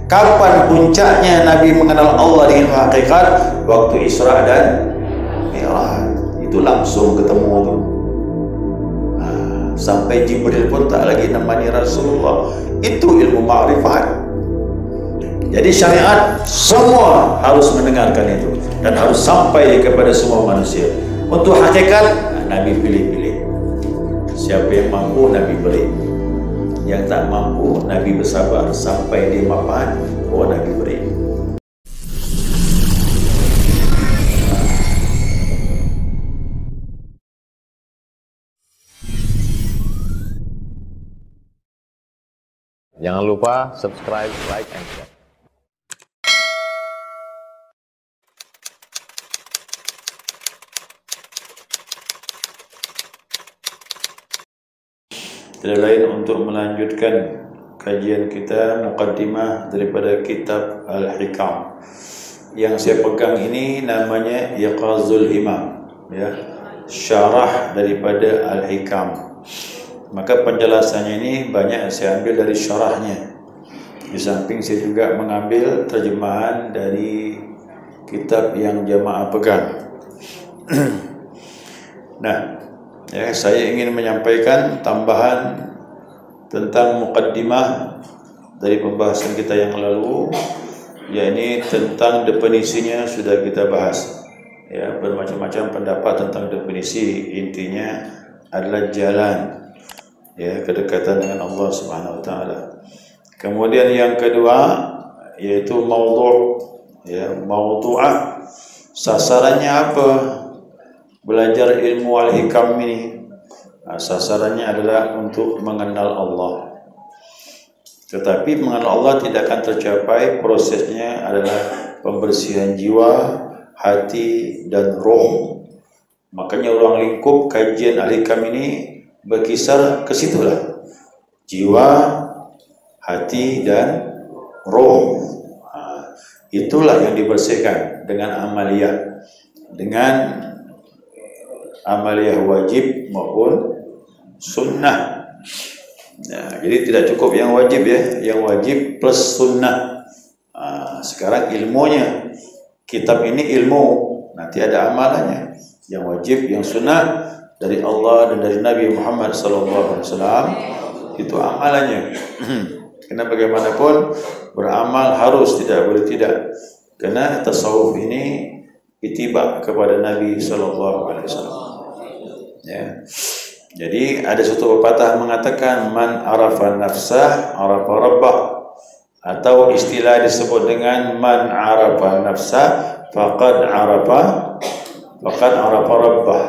Kapan puncaknya Nabi mengenal Allah dengan hakikat? Waktu Isra dan Mi'raj. Itu langsung ketemu tu. Sampai Jibril pun tak lagi namanya Rasulullah. Itu ilmu ma'rifat. Jadi syariat semua harus mendengarkan itu dan harus sampai kepada semua manusia. Untuk hakikat, Nabi pilih-pilih. Siapa yang mampu, Nabi beri. Yang tak mampu, Nabi bersabar sampai dia mapan, Nabi beri. Jangan lupa subscribe, like, and share. Tidak lain untuk melanjutkan kajian kita muqaddimah daripada kitab Al-Hikam. Yang saya pegang ini namanya Iqazul Himam, ya, syarah daripada Al-Hikam. Maka penjelasannya ini banyak saya ambil dari syarahnya. Di samping saya juga mengambil terjemahan dari kitab yang jamaah pegang. Nah, ya, saya ingin menyampaikan tambahan tentang muqaddimah dari pembahasan kita yang lalu, yakni tentang definisinya sudah kita bahas. Ya, bermacam-macam pendapat tentang definisi, intinya adalah jalan, ya, kedekatan dengan Allah Subhanahu wa taala. Kemudian yang kedua yaitu maudhu', ya, maudhu'ah. Sasarannya apa? Belajar ilmu Al-Hikam ini, sasarannya adalah untuk mengenal Allah. Tetapi mengenal Allah tidak akan tercapai, prosesnya adalah pembersihan jiwa, hati dan roh. Makanya ruang lingkup kajian Al-Hikam ini berkisar ke situlah, jiwa, hati dan roh. Itulah yang dibersihkan dengan amaliyah, dengan amaliyah wajib maupun sunnah. Nah, jadi tidak cukup yang wajib, ya, yang wajib plus sunnah. Sekarang ilmunya, kitab ini ilmu, nanti ada amalannya. Yang wajib, yang sunnah dari Allah dan dari Nabi Muhammad SAW, itu amalannya. Karena bagaimanapun beramal harus, tidak boleh tidak. Karena tasawuf ini ittiba kepada Nabi SAW. Ya. Jadi ada satu pepatah mengatakan man arafa nafsah arafa rabbah, atau istilah disebut dengan man arafa nafsah faqad arafa rabbah.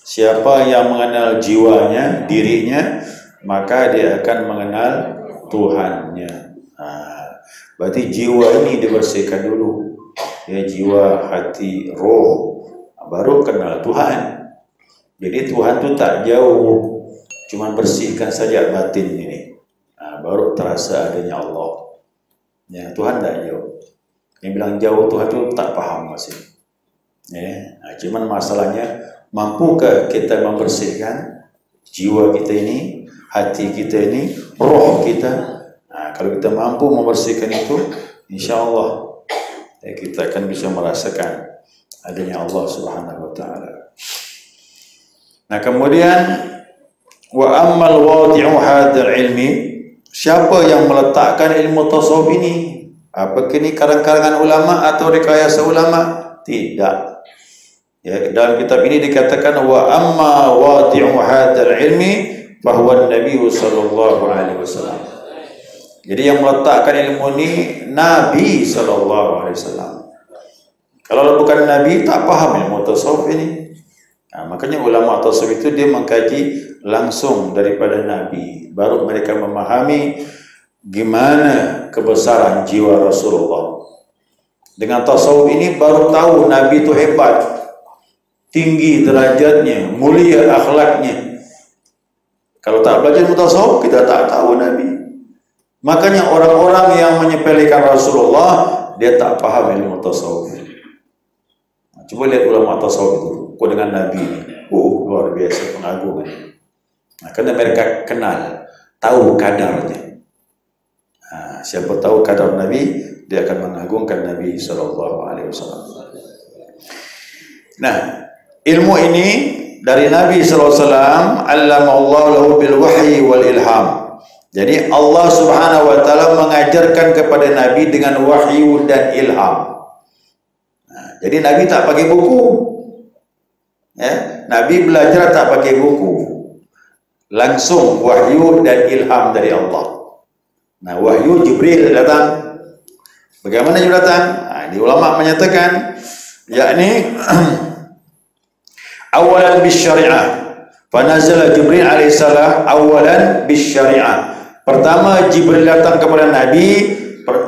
Siapa yang mengenal jiwanya, dirinya, maka dia akan mengenal Tuhannya. Berarti jiwa ini dibersihkan dulu, ya, jiwa, hati, roh, baru kenal Tuhan. Jadi Tuhan itu tak jauh, cuma bersihkan saja batin ini, baru terasa adanya Allah. Ya, Tuhan tak jauh. Yang bilang jauh Tuhan itu tak paham masih. Ya, cuman masalahnya mampukah kita membersihkan jiwa kita ini, hati kita ini, roh kita. Kalau kita mampu membersihkan itu, insya Allah, ya, kita akan bisa merasakan adanya Allah Subhanahu wa taala. Nah, kemudian wa ammal wadi'u hadzal ilmi, siapa yang meletakkan ilmu tasawuf ini? Apakah ini karang-karangan ulama atau rekayasa ulama? Tidak. Ya, dalam kitab ini dikatakan wa amma wadi'u hadzal ilmi fa huwa Nabi sallallahu alaihi wasallam. Jadi yang meletakkan ilmu ini Nabi sallallahu alaihi wasallam. Kalau bukan Nabi tak paham ilmu tasawuf ini. Makanya ulama tasawuf itu dia mengkaji langsung daripada Nabi, baru mereka memahami gimana kebesaran jiwa Rasulullah. Dengan tasawuf ini baru tahu Nabi itu hebat, tinggi derajatnya, mulia akhlaknya. Kalau tak belajar tasawuf, kita tak tahu Nabi. Makanya orang-orang yang menyepelekan Rasulullah, dia tak paham ilmu tasawuf. Coba lihat ulama tasawuf itu, dengan Nabi ini, luar biasa pengagungan. Karena mereka kenal, tahu kadarnya. Siapa tahu kadar Nabi, dia akan mengagungkan Nabi sallallahu alaihi wasallam. Nah, ilmu ini dari Nabi sallallahu alaihi wasallam, allamallahu lahu bil wahyi wal ilham. Jadi Allah Subhanahu wa taala mengajarkan kepada Nabi dengan wahyu dan ilham. Nah, jadi Nabi tak pakai buku. Ya, Nabi belajar tak pakai buku. Langsung wahyu dan ilham dari Allah. Nah, wahyu Jibril datang. Bagaimana Jibril datang? Nah, di ulama menyatakan yakni awalan bis syariah. Fanazala Jibril alaihissalam awalan bis syariah. Pertama Jibril datang kepada Nabi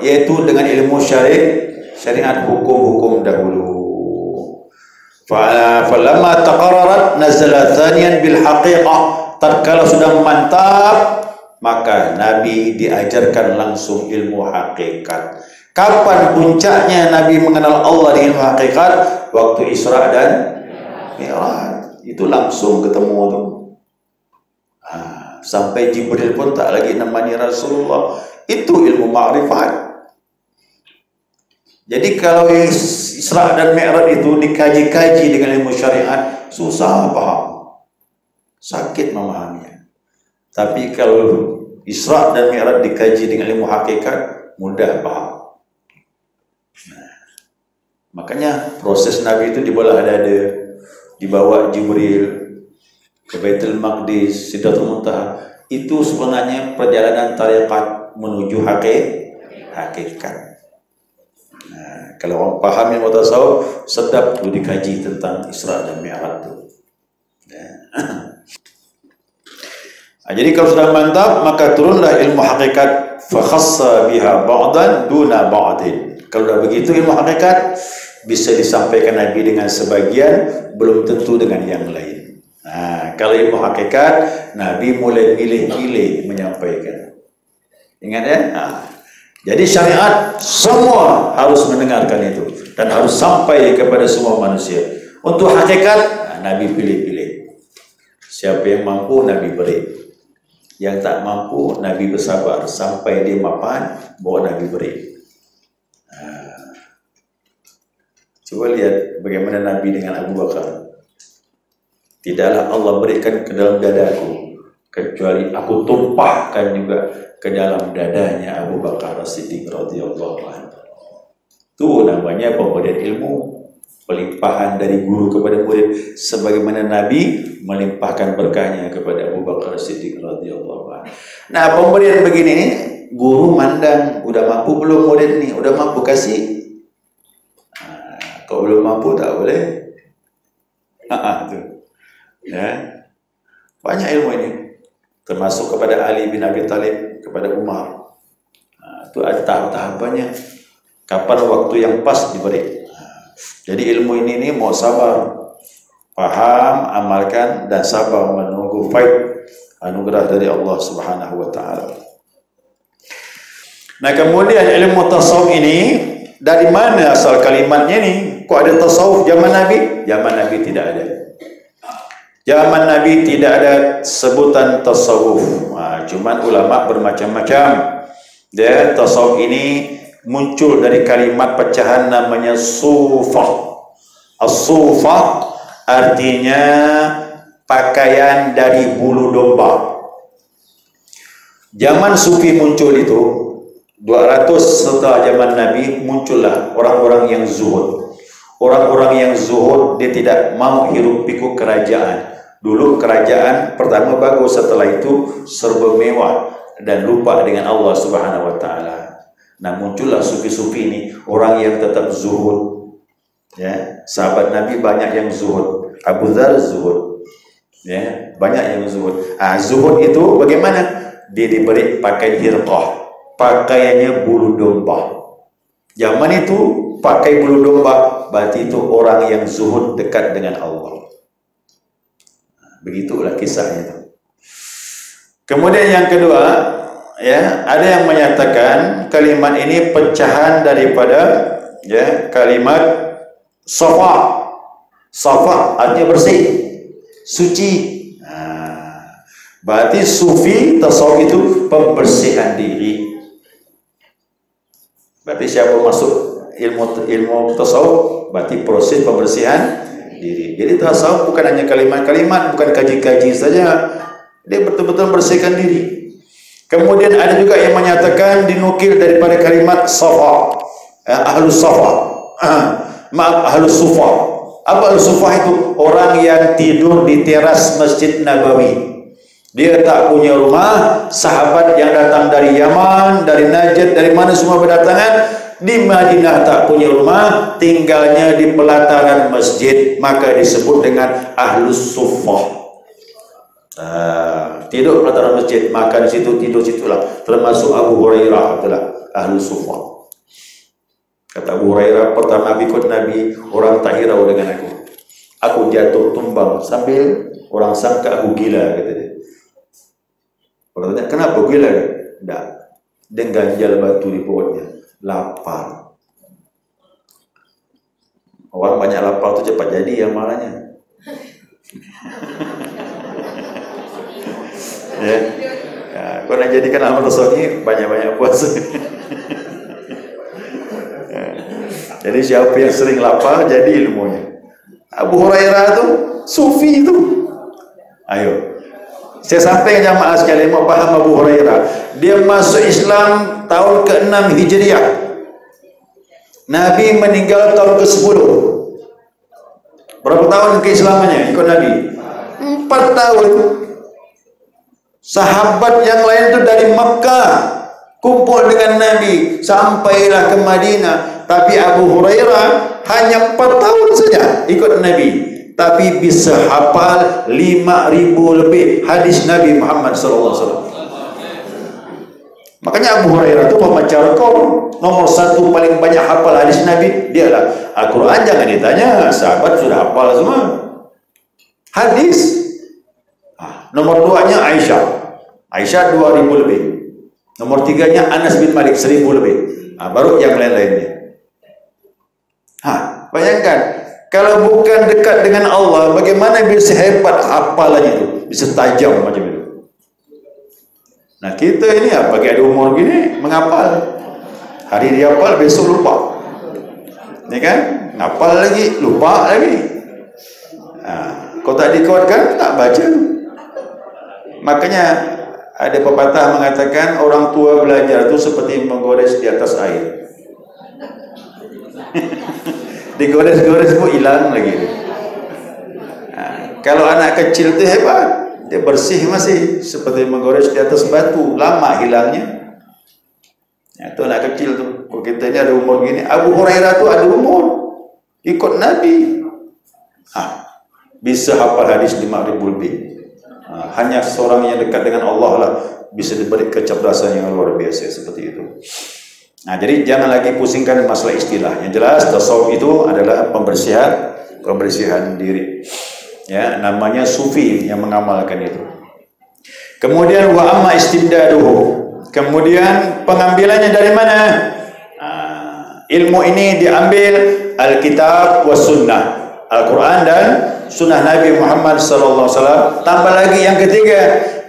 yaitu dengan ilmu syariat hukum-hukum dahulu. Falamma taqarrarat nazala thaniyan bil haqiqah. Tatkala sudah mantap, maka Nabi diajarkan langsung ilmu hakikat. Kapan puncaknya Nabi mengenal Allah di ilmu hakikat? Waktu Isra dan Mi'raj. Itu langsung ketemu tuh. Sampai Jibril pun tak lagi namanya Rasulullah. Itu ilmu ma'rifat. Jadi kalau Isra dan Mi'raj itu dikaji-kaji dengan ilmu syariat, susah paham, sakit memahaminya. Tapi kalau Isra dan Mi'raj dikaji dengan ilmu hakikat, mudah paham. Nah, makanya proses Nabi itu dibawa dada, dibawa Jibril ke Baitul Maqdis, Sidratul Muntaha. Itu sebenarnya perjalanan tarekat menuju hakikat. Nah, kalau orang paham yang tasawuf, sedap tu dikaji tentang Isra dan Mi'raj tu. Jadi kalau sudah mantap, maka turunlah ilmu hakikat. Fa khassa biha ba'dan duna ba'din. Kalau dah begitu ilmu hakikat bisa disampaikan Nabi dengan sebagian, belum tentu dengan yang lain. Nah, kalau ilmu hakikat, Nabi mulai pilih-pilih menyampaikan. Ingat ya? Nah, jadi syariat semua harus mendengarkan itu dan harus sampai kepada semua manusia. Untuk hakikat, Nabi pilih-pilih. Siapa yang mampu, Nabi beri. Yang tak mampu, Nabi bersabar sampai dia mapan, baru Nabi beri. Coba lihat bagaimana Nabi dengan Abu Bakar. Tidaklah Allah berikan ke dalam dadaku, kecuali aku tumpahkan juga ke dalam dadanya Abu Bakar As-Siddiq radhiyallahu anhu. Itu namanya pemberian ilmu, pelimpahan dari guru kepada murid, sebagaimana Nabi melimpahkan berkahnya kepada Abu Bakar As-Siddiq radhiyallahu anhu. Nah, pemberian begini nih, guru mandang, udah mampu belum murid nih? Udah mampu, kasih. Nah, kalau belum mampu tak boleh. Tuh. Ya, banyak ilmu ini, termasuk kepada Ali bin Abi Thalib, kepada Umar. Itu ada tahap-tahapannya. Kapan waktu yang pas diberi. Jadi ilmu ini mau sabar, paham, amalkan, dan sabar menunggu anugerah dari Allah Subhanahu wa taala. Nah, kemudian ilmu tasawuf ini dari mana asal kalimatnya ni? Kok ada tasawuf zaman Nabi? Zaman Nabi tidak ada. Zaman Nabi tidak ada sebutan tasawuf. Cuman ulama bermacam-macam. Dan tasawuf ini muncul dari kalimat pecahan namanya sufah. As-sufah artinya pakaian dari bulu domba. Zaman sufi muncul itu 200 setelah zaman Nabi, muncullah orang-orang yang zuhud. Orang-orang yang zuhud, dia tidak mau hirup pikuk kerajaan. Dulu kerajaan pertama bagus, setelah itu serba mewah dan lupa dengan Allah Subhanahu wa taala. Nah, muncullah sufi-sufi ini, orang yang tetap zuhud. Ya, sahabat Nabi banyak yang zuhud. Abu Dzar zuhud. Ya, banyak yang zuhud. Zuhud itu bagaimana? Dia diberi pakai hirqah, pakaiannya bulu domba. Zaman itu pakai bulu domba, berarti itu orang yang zuhud, dekat dengan Allah. Begitulah kisahnya itu. Kemudian yang kedua, ya, ada yang menyatakan kalimat ini pecahan daripada ya kalimat safa. Safa artinya bersih, suci. Berarti sufi tasawuf itu pembersihan diri. Berarti siapa masuk ilmu tasawuf, berarti proses pembersihan diri. Jadi tasawuf bukan hanya kalimat-kalimat, bukan kaji-kaji saja. Dia betul-betul bersihkan diri. Kemudian ada juga yang menyatakan dinukil daripada kalimat safa, ahlus safa. Maaf, ahlus sufa. Apa ahlus sufa itu? Orang yang tidur di teras Masjid Nabawi. Dia tak punya rumah. Sahabat yang datang dari Yaman, dari Najd, dari mana semua berdatangan. Di Madinah tak punya rumah, tinggalnya di pelataran masjid, maka disebut dengan ahlus sufa. Tidur pelataran masjid, maka di situ tidur situlah. Termasuk Abu Hurairah adalah ahlus sufa. Kata Abu Hurairah, pertama ikut Nabi, orang tak hirau dengan aku. Aku jatuh tumbang sambil orang sangka aku gila, kata dia. Orang tanya, kenapa gila? Tak, dia ganjal batu di perutnya, lapar. Orang banyak lapar tu cepat jadi amalannya. Ya, kau nak jadikan amal rasul ni banyak-banyak puasa. Jadi siapa yang sering lapar jadi ilmunya. Abu Hurairah tu sufi tu. Ayo, saya sampai jamaah sekalian mau paham Abu Hurairah. Dia masuk Islam tahun ke-6 Hijriah. Nabi meninggal tahun ke-10. Berapa tahun keislamannya ikut Nabi? 4 tahun. Sahabat yang lain tu dari Makkah kumpul dengan Nabi sampailah ke Madinah. Tapi Abu Hurairah hanya 4 tahun saja ikut Nabi, tapi bisa hafal 5,000 lebih hadis Nabi Muhammad SAW. Makanya Abu Hurairah itu pembaca rekor nomor 1 paling banyak hafal hadis Nabi. Dialah Al-Quran jangan ditanya, sahabat sudah hafal semua hadis. Nomor 2-nya Aisyah 2,000 lebih. Nomor 3-nya Anas bin Malik 1,000 lebih. Baru yang lain-lainnya. Bayangkan, kalau bukan dekat dengan Allah, bagaimana bisa hebat hafalannya itu, bisa tajam macam itu. Nah kita ini bagi ada umur gini menghafal, hari dia hafal besok lupa, ni kan? Ngapal lagi, lupa lagi. Kau tak dikuatkan, tak baca. Makanya ada pepatah mengatakan orang tua belajar itu seperti menggores di atas air. Digores-gores pun hilang lagi. Kalau anak kecil itu hebat, dia bersih masih seperti menggores di atas batu, lama hilangnya. Itu anak kecil tu. Kalau kita ini ada umur gini, Abu Hurairah tu ada umur ikut Nabi, bisa hafal hadis 5,000 lebih. Hanya seorang yang dekat dengan Allah lah bisa diberi kecerdasan yang luar biasa seperti itu. Jadi jangan lagi pusingkan masalah istilah. Yang jelas tasawuf itu adalah pembersihan diri. Ya, namanya sufi yang mengamalkan itu. Kemudian wa amma istibdaduhu. Kemudian pengambilannya dari mana? Ilmu ini diambil Alkitab was sunnah, Al-Quran dan sunnah Nabi Muhammad sallallahu alaihi wasallam. Tambah lagi yang ketiga,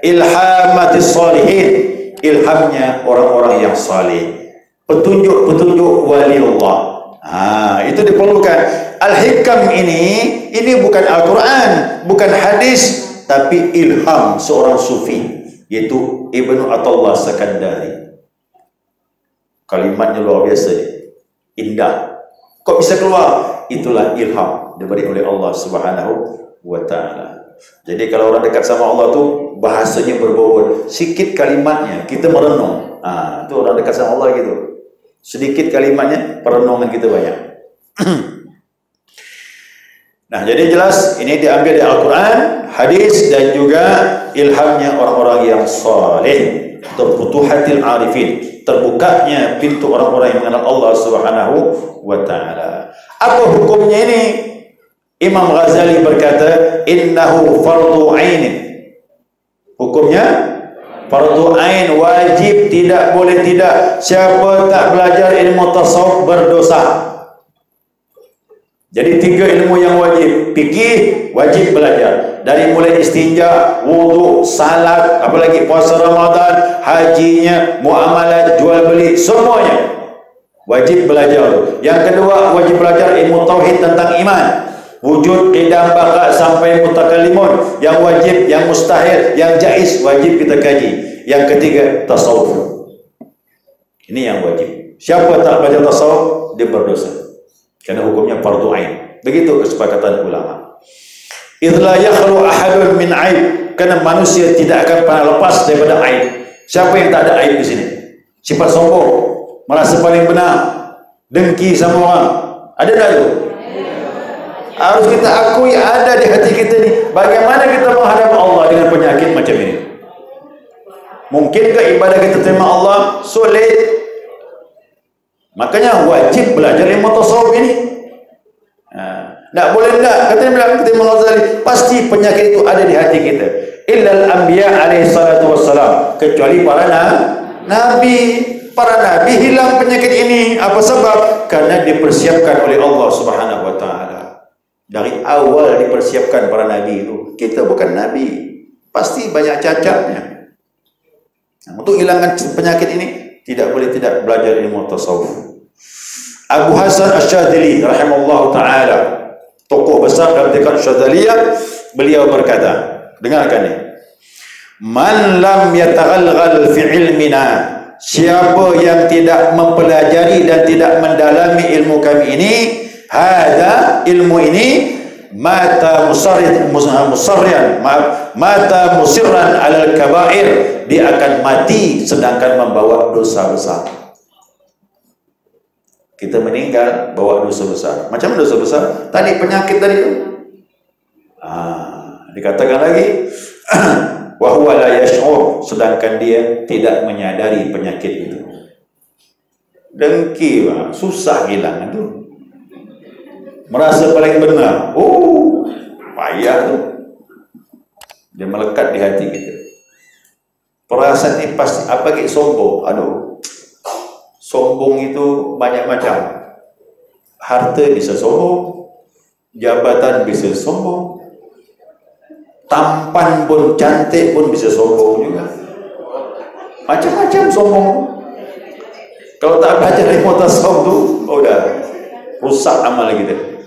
ilhamatis sholihin, ilhamnya orang-orang yang saleh. Petunjuk-petunjuk wali Allah. Itu diperlukan. Al-Hikam ini bukan Al-Quran, bukan hadis, tapi ilham seorang sufi, yaitu Ibnu Athaillah Sakandari. Kalimatnya luar biasa, indah. Kok bisa keluar? Itulah ilham diberi oleh Allah Subhanahu wa Ta'ala. Jadi kalau orang dekat sama Allah tu bahasanya berbobot, sikit kalimatnya kita merenung. Itu orang dekat sama Allah gitu. Sedikit kalimatnya, perenungan kita banyak. Nah, jadi jelas ini diambil dari Al-Quran, hadis, dan juga ilhamnya orang-orang yang saleh. Terfutuhatil arifin, terbukanya pintu orang-orang yang mengenal Allah Subhanahu wa Ta'ala. Apa hukumnya ini? Imam Ghazali berkata, innahu fardu ainin. Hukumnya fardu ain, wajib, tidak boleh tidak. Siapa tak belajar ilmu tasawuf berdosa. Jadi 3 ilmu yang wajib. Fikih wajib belajar, dari mulai istinja, wudu, salat, apalagi puasa Ramadan, hajinya, muamalat, jual beli, semuanya Wajib belajar. Yang kedua, wajib belajar ilmu tauhid tentang iman. Wujud, qidam, baqa sampai mutakallimun. Yang wajib, yang mustahil, yang jaiz wajib kita kaji. Yang ketiga, tasawuf. Ini yang wajib. Siapa tak belajar tasawuf, dia berdosa. Karena hukumnya fardu ain. Begitu kesepakatan ulama. Idza yakhlu ahadun min aib, karena manusia tidak akan pernah lepas daripada aib. Siapa yang tak ada aib di sini? Sifat sombong, merasa paling benar, dengki sama orang. Ada tak tu? Harus kita akui ada di hati kita ni. Bagaimana kita menghadap Allah dengan penyakit macam ini? Mungkinkah ibadah kita terima Allah? Sulit. Makanya wajib belajar ilmu tasawuf ini. Tak boleh tak, kata Imam Ghazali, pasti penyakit itu ada di hati kita. Illal anbiya alaihi salatu wassalam, kecuali para nabi. Para nabi hilang penyakit ini. Apa sebab? Karena dipersiapkan oleh Allah Subhanahu wa taala. Dari awal dipersiapkan para nabi itu. Kita bukan nabi, pasti banyak cacatnya. Untuk hilangkan penyakit ini, tidak boleh tidak belajar ilmu tasawuf. Abu Hasan Asy-Syadzili rahimahullah ta'ala, tokoh besar dalam tarikat Syadzaliyah, beliau berkata, dengarkan ni, man lam yataghalghal fi ilmina, siapa yang tidak mempelajari dan tidak mendalami ilmu kami ini, hada ilmu ini, mata musirran alal kabair, dia akan mati sedangkan membawa dosa besar. Kita meninggal bawa dosa besar. Macam dosa besar? Tadi penyakit tadi itu. Dikatakan lagi wa huwa la yash'ur, sedangkan dia tidak menyadari penyakit itu. Dengki, susah hilang itu. Merasa paling benar. Payah tu. Dia melekat di hati kita. Perasaan ini pasti apa ke sombong. Sombong itu banyak macam. Harta bisa sombong, jabatan bisa sombong, tampan pun, cantik pun bisa sombong juga. Macam-macam sombong. Kalau tak baca ilmu tasawuf tu, udah rusak amal kita.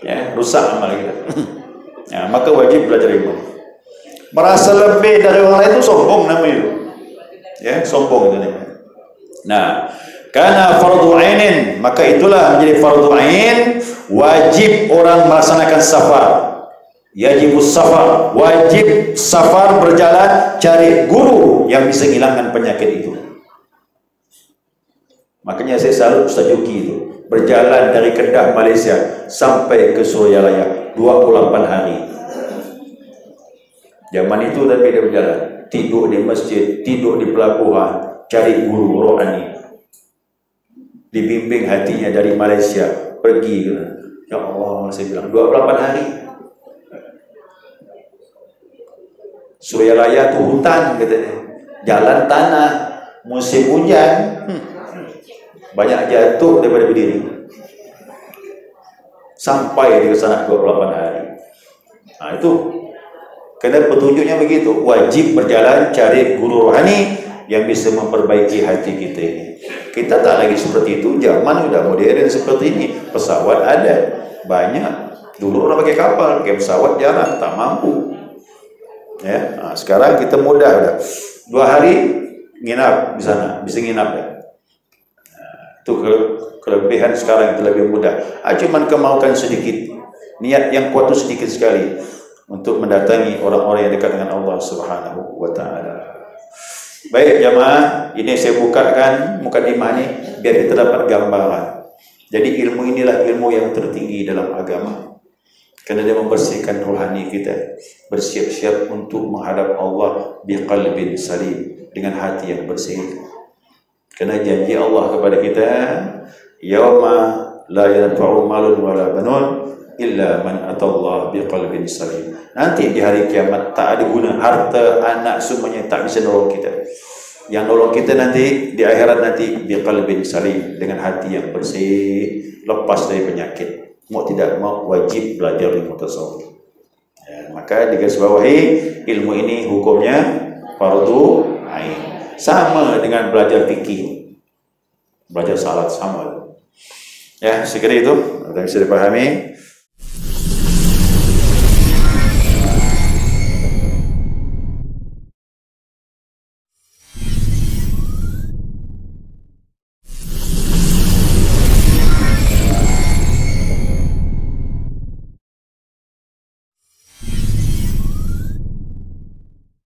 Ya, rusak amal kita. Ya, maka wajib belajar ilmu. Merasa lebih dari orang lain itu sombong namanya itu. Ya, sombong itu namanya. Nah, karena fardu ainin, maka itulah menjadi fardu ain, wajib orang melaksanakan safar. Yajibus safar, wajib safar, berjalan cari guru yang bisa menghilangkan penyakit itu. Makanya saya salut Ustaz Yuki itu, berjalan dari Kedah Malaysia sampai ke Suryalaya 28 hari. Zaman itu tapi dia berjalan, tidur di masjid, tidur di pelabuhan, cari guru rohani, dibimbing hatinya dari Malaysia pergi. Ya Allah, saya bilang 28 hari. Suryalaya itu hutan katanya, jalan tanah, musim hujan, banyak jatuh daripada berdiri. Sampai di sana 28 hari. Nah itu karena petunjuknya begitu, wajib berjalan cari guru rohani yang bisa memperbaiki hati kita ini. Kita tak lagi seperti itu, zaman sudah modern seperti ini. Pesawat ada banyak. Dulu orang pakai kapal, pakai pesawat jarang, tak mampu. Ya, nah, sekarang kita mudah dah. 2 hari nginap di sana, bisa nginap dah. Nah, itu kelebihan sekarang, itu lebih mudah. Cuman kemaukan sedikit, niat yang kuat itu sedikit sekali untuk mendatangi orang-orang yang dekat dengan Allah Subhanahu wa taala. Baik jamaah, ini saya bukakan mukadimah ini biar kita dapat gambaran. Jadi ilmu inilah ilmu yang tertinggi dalam agama. Karena dia membersihkan rohani kita, bersiap-siap untuk menghadap Allah biqalbin salim, dengan hati yang bersih. Karena janji Allah kepada kita, yauma la yanfa'u malun wala banun illa man atallah biqalbin salim. Nanti di hari kiamat tak ada guna harta, anak, semuanya tak bisa nolong kita. Yang nolong kita nanti di akhirat nanti biqalbin salim, dengan hati yang bersih, lepas dari penyakit. Mau tidak mau wajib belajar ilmu tasawuf. Ya, maka digarisbawahi ilmu ini hukumnya fardu ain. Sama dengan belajar fikih. belajar salat sama. Ya, sekira itu, ada yang bisa dipahami.